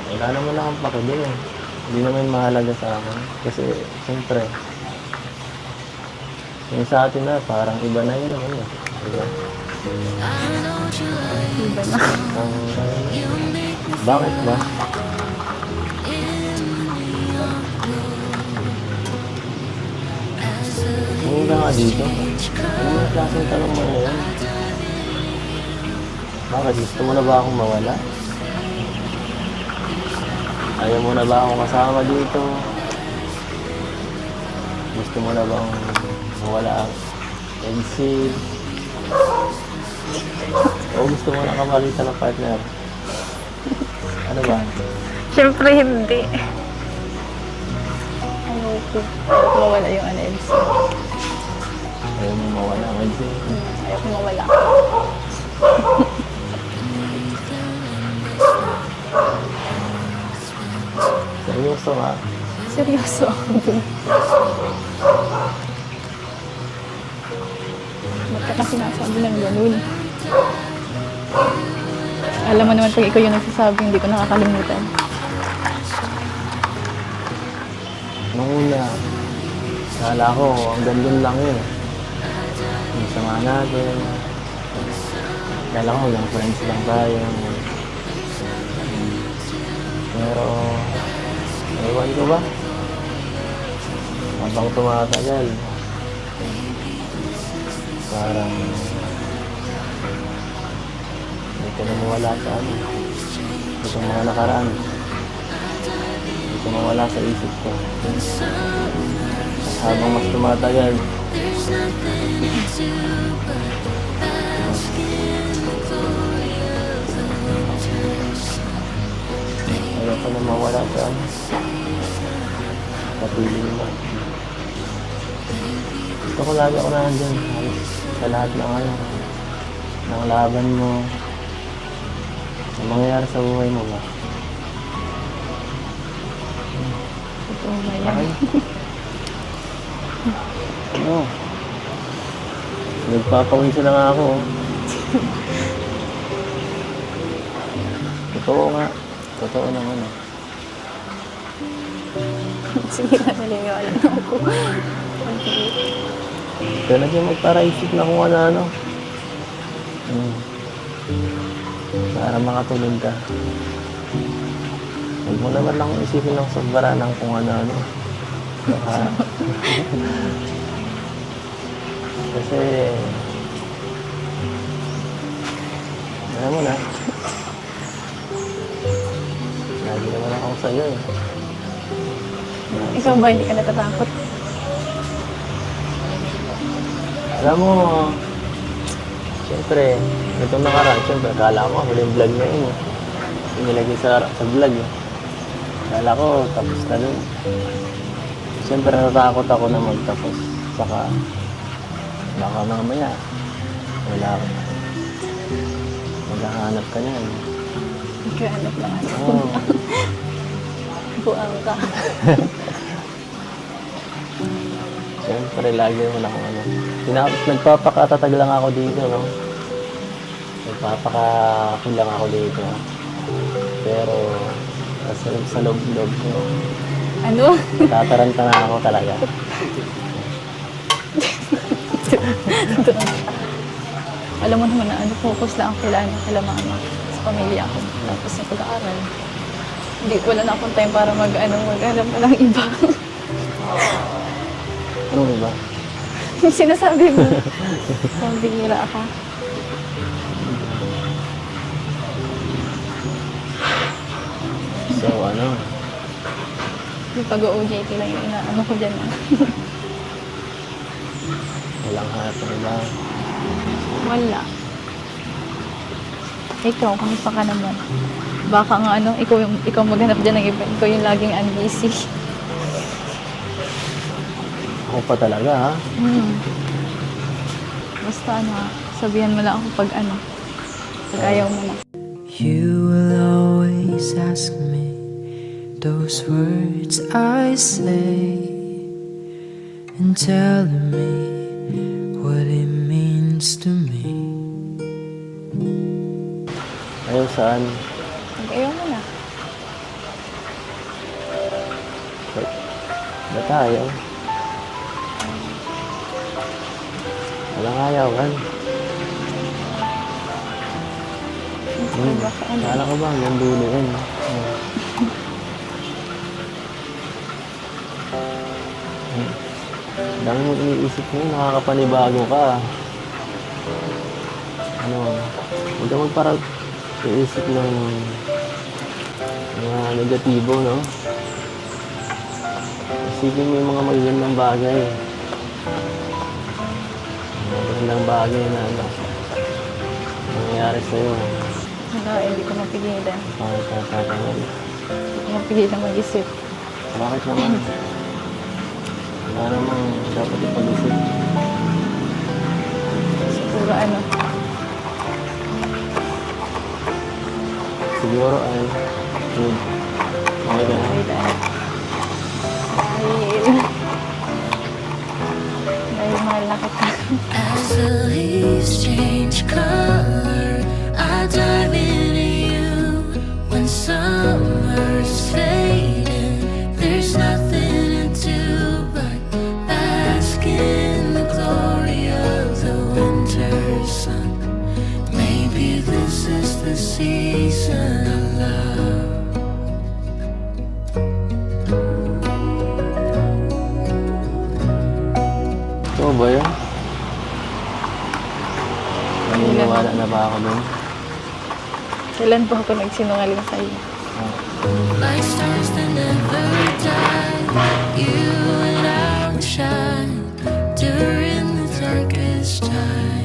Wala naman akong pakibig eh. Hindi naman mahalaga sa akin. Kasi, siyempre, yung sa atin na, parang iba na yun naman eh. Diba? Iba na. Ang, bakit ba? Mula nga dito. Ano yung klaseng tanong mo na yun? Bakit? Gusto mo na ba akong mawala? Ayaw mo na ba akong kasama dito? Gusto mo na bang mawala ang exit? O gusto mo na kapalitan ng partner? Ano ba? Siyempre hindi. Ayoko. Ayoko mawala yung NLC. Ayaw mo mawala ang exit? Ayoko mawala. Seryoso nga. Seryoso ako dun. Ba't ka kasi nasabi lang ganun? Alam mo naman pag ikaw yung nagsasabi, hindi ko nakakalimutan. Nung una, kala ko hanggang dun lang yun. Yung sama natin. Kala ko hanggang friends lang tayo. Pero, ewan ko ba? Habang tumatagal, parang hindi ko na mawala sa ano. Itong mga nakaraan. Hindi ko mawala sa isip ko. At habang mas tumatagal, ayaw ko na mawala sa ano. Sa piling mo. Gusto ko lagi ako nandyan sa lahat ng ano, ng laban mo. Ang mangyayari sa buhay mo ba? Totoo ba yan? Ay. Ano? Nagpapawisa na nga ako. Oh. Totoo nga. Totoo naman eh. Sige na, naliniwala na ako. Kaya nagyan magparaisip na kung ano-ano. Para makatulog ka. Huwag mo naman lang isipin ng sobra ng kung ano-ano. Kasi, alam mo na, lagi naman ako sa'yo eh. Ikaw ba, hindi ka natatakot? Alam mo, siyempre, itong nakaraan, siyempre, akala ko, huling vlog na yun eh. Inilagay sa vlog eh. Akala ko, tapos na dun. Siyempre, natatakot ako na magtapos. Saka, baka mamaya, wala ako. Maghahanap ka niyan. Nagkahanap lang ano. Oo. Buang ka. Siyempre, lagi mo na kung ano. Nagpapakatatag lang ako dito, no? Nagpapakakulang ako dito. Pero, sa loob-loob ko, Ano? tataranta na ako talaga. Alam mo naman na ano, focus lang ako kila mama sa pamilya ko. Tapos sa pag-aaral. Hindi, wala na akong time para mag-aral pa ng iba. Ano ba? Sinasabi mo. Pambihira ka. So, ano? Yung pag-OJT lang yung inaano ko dyan. Walang hanap na iba. Wala. Ikaw, kamusta ka naman? Baka nga ano, ikaw maghanap dyan ng iba. Ikaw yung laging unbusy. Ako pa talaga, ha? Basta ano, sabihan mo lang ako pag ano. Pag ayaw mo na. You will always ask me those words I say and telling me what it means to me. Ayaw saan? Pag ayaw mo na. Ba tayo? Walang ayaw kan? Baka ano. Kala ko ba hanggang dulo yan? Oh. Dami mo iniisip mo, nakakapanibago ka. Ano, huwag ka magparag iisip ng mga negatibo, no? Isipin mo yung mga magagandang bagay. Mga magagandang bagay na ano, nangyayari sa'yo. Wala, hindi ko mapigilan. Bakit tatatagal? Hindi ko mapigilan mag-isip. Bakit naman? Wala namang dapat ipag-isip. Siguro ano, Siguro ay good. Okay ka na? wait, dahil mahal na kita. As the leaves change color, I dive into you. When summer's fading, there's nothing to do but bask in the glory of the winter sun. Maybe this is the season of love. Ito ba yun? Naniniwala na ba ako dun? Kailan po ako nagsinungaling sa iyo? Like stars that never die, you and I will shine during the darkest time.